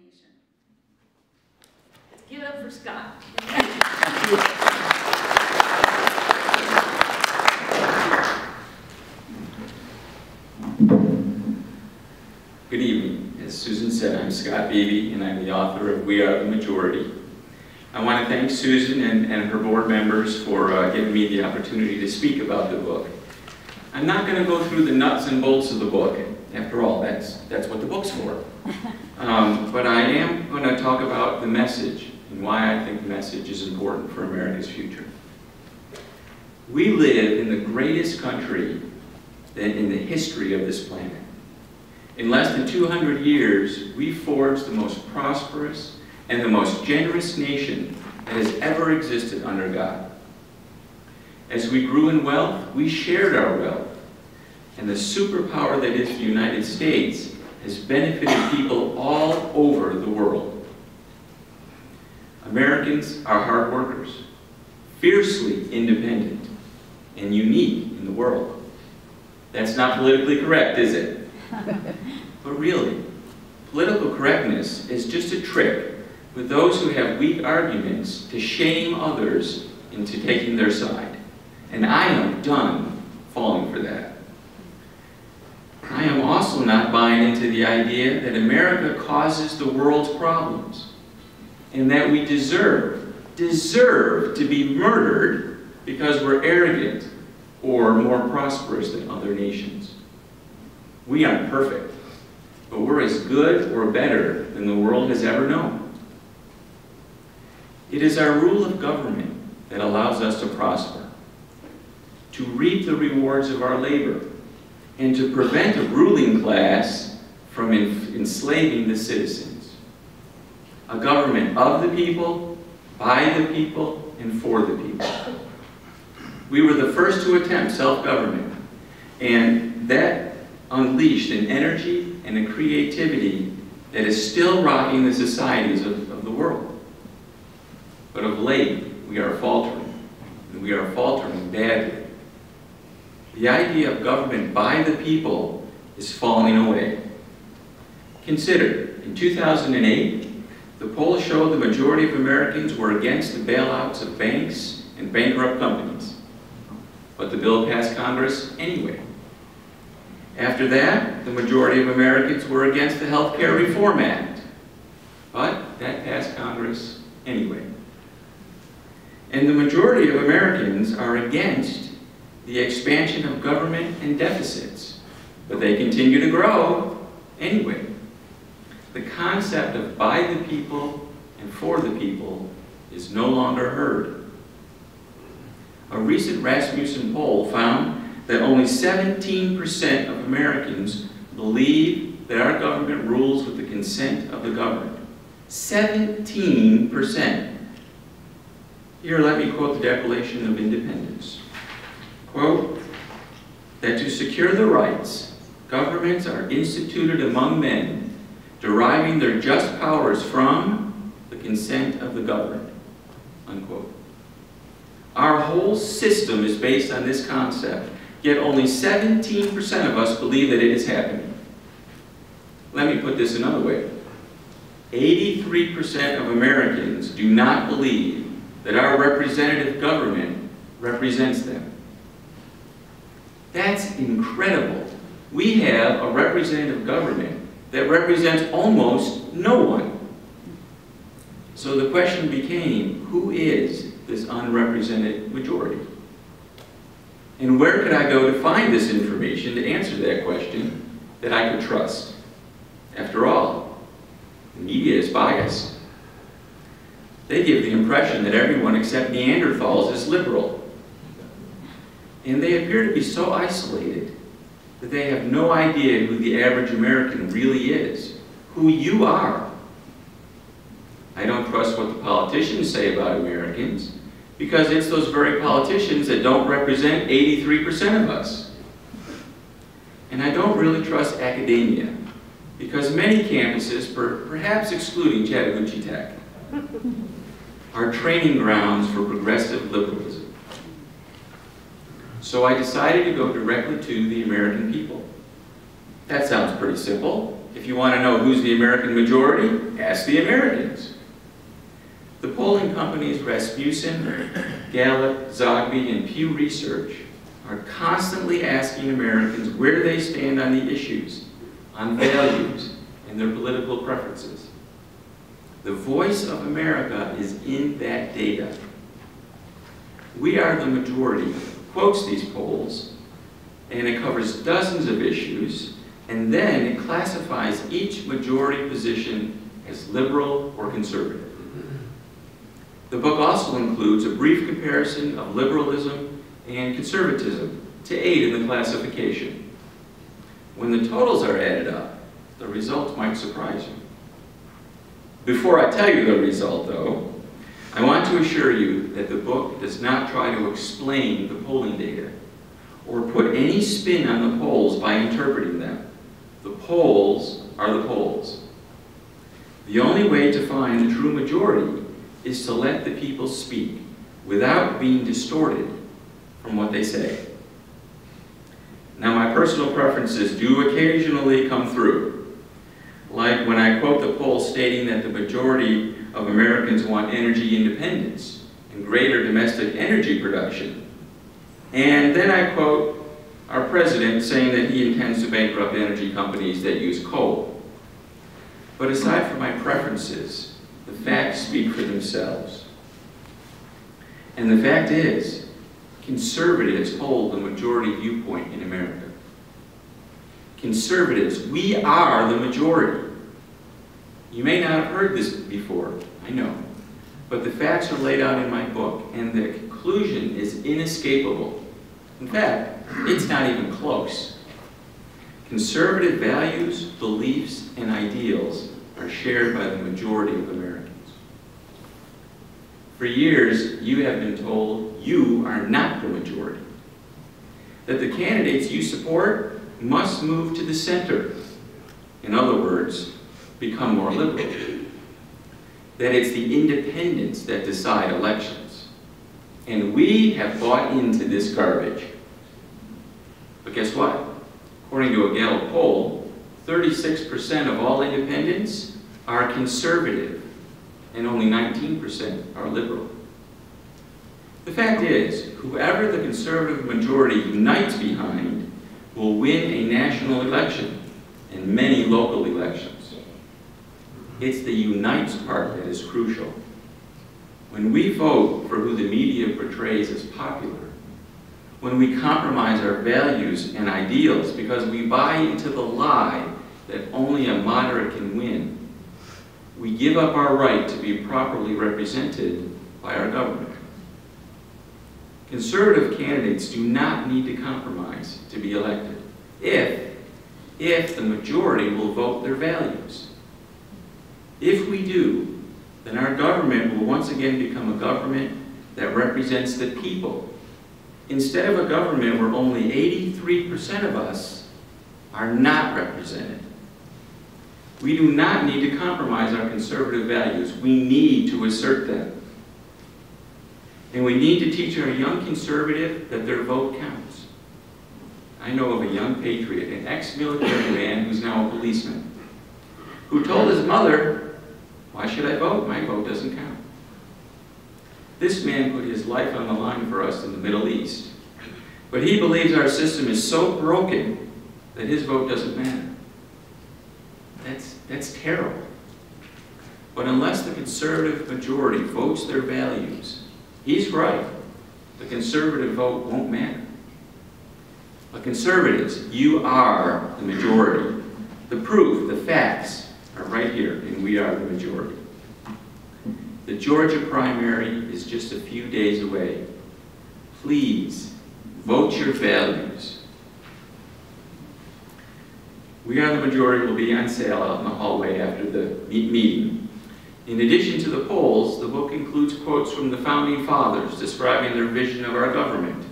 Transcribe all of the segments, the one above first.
nation. Let's give it up for Scott. Good evening. As Susan said, I'm Scott Beebe, and I'm the author of We Are the Majority. I want to thank Susan and her board members for giving me the opportunity to speak about the book. I'm not going to go through the nuts and bolts of the book. After all, that's what the book's for. But I am going to talk about the message and why I think the message is important for America's future. We live in the greatest country in the history of this planet. In less than 200 years, we forged the most prosperous and the most generous nation that has ever existed under God. As we grew in wealth, we shared our wealth. And the superpower that is the United States has benefited people all over the world. Americans are hard workers, fiercely independent, and unique in the world. That's not politically correct, is it? But really, political correctness is just a trick with those who have weak arguments to shame others into taking their side. And I am done falling for that. I am also not buying into the idea that America causes the world's problems and that we deserve to be murdered because we're arrogant or more prosperous than other nations. We aren't perfect, but we're as good or better than the world has ever known. It is our rule of government that allows us to prosper, to reap the rewards of our labor, and to prevent a ruling class from enslaving the citizens. A government of the people, by the people, and for the people. We were the first to attempt self-government, and that unleashed an energy and a creativity that is still rocking the societies of the world. But of late, we are faltering, and we are faltering badly. The idea of government by the people is falling away. Consider, in 2008, the polls showed the majority of Americans were against the bailouts of banks and bankrupt companies. But the bill passed Congress anyway. After that, the majority of Americans were against the Health Care Reform Act. But that passed Congress anyway. And the majority of Americans are against the expansion of government and deficits. But they continue to grow anyway. The concept of by the people and for the people is no longer heard. A recent Rasmussen poll found that only 17% of Americans believe that our government rules with the consent of the governed. 17%. Here, let me quote the Declaration of Independence. Quote, that to secure the rights, governments are instituted among men, deriving their just powers from the consent of the governed. Unquote. Our whole system is based on this concept, yet only 17% of us believe that it is happening. Let me put this another way. 83% of Americans do not believe that our representative government represents them. That's incredible. We have a representative government that represents almost no one. So the question became, who is this unrepresented majority? And where could I go to find this information to answer that question that I could trust? After all, the media is biased. They give the impression that everyone except Neanderthals is liberal. And they appear to be so isolated that they have no idea who the average American really is, who you are. I don't trust what the politicians say about Americans, because it's those very politicians that don't represent 83% of us. And I don't really trust academia, because many campuses, perhaps excluding Chattahoochee Tech, are training grounds for progressive liberalism. So I decided to go directly to the American people. That sounds pretty simple. if you want to know who's the American majority, ask the Americans. The polling companies Rasmussen, Gallup, Zogby, and Pew Research are constantly asking Americans where they stand on the issues, on values, and their political preferences. The voice of America is in that data. We Are the Majority quotes these polls, and it covers dozens of issues, and then it classifies each majority position as liberal or conservative. The book also includes a brief comparison of liberalism and conservatism to aid in the classification. When the totals are added up, the results might surprise you. Before I tell you the result, though, I want to assure you that the book does not try to explain the polling data or put any spin on the polls by interpreting them. The polls are the polls. The only way to find the true majority is to let the people speak without being distorted from what they say. Now, my personal preferences do occasionally come through, like when I quote the poll stating that the majority of Americans want energy independence and greater domestic energy production. And then I quote our president saying that he intends to bankrupt energy companies that use coal. But aside from my preferences, the facts speak for themselves. And the fact is, conservatives hold the majority viewpoint in America. Conservatives, we are the majority. You may not have heard this before, I know, but the facts are laid out in my book, and the conclusion is inescapable. In fact, it's not even close. Conservative values, beliefs, and ideals are shared by the majority of Americans. For years, you have been told you are not the majority, that the candidates you support must move to the center. In other words, become more liberal. That it's the independents that decide elections. And we have bought into this garbage. But guess what? According to a Gallup poll, 36% of all independents are conservative, and only 19% are liberal. The fact is, whoever the conservative majority unites behind will win a national election and many local elections. It's the unites part that is crucial. When we vote for who the media portrays as popular, when we compromise our values and ideals because we buy into the lie that only a moderate can win, we give up our right to be properly represented by our government. Conservative candidates do not need to compromise to be elected if the majority will vote their values. If we do, then our government will once again become a government that represents the people, instead of a government where only 83% of us are not represented. We do not need to compromise our conservative values. We need to assert them. And we need to teach our young conservative that their vote counts. I know of a young patriot, an ex-military man who's now a policeman, who told his mother, "Why should I vote? My vote doesn't count." This man put his life on the line for us in the Middle East. But he believes our system is so broken that his vote doesn't matter. That's terrible. But unless the conservative majority votes their values, he's right. The conservative vote won't matter. But conservatives, you are the majority. The proof, the facts, are right here, and we are the majority. The Georgia primary is just a few days away. Please, vote your values. We Are the Majority will be on sale out in the hallway after the meeting. In addition to the polls, the book includes quotes from the Founding Fathers describing their vision of our government,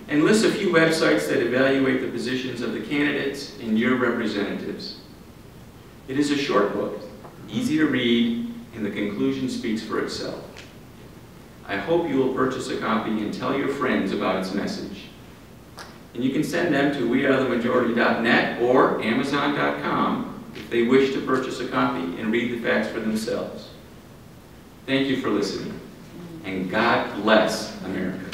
and lists a few websites that evaluate the positions of the candidates and your representatives. It is a short book, easy to read, and the conclusion speaks for itself. I hope you will purchase a copy and tell your friends about its message. And you can send them to wearethemajority.net or amazon.com if they wish to purchase a copy and read the facts for themselves. Thank you for listening, and God bless America.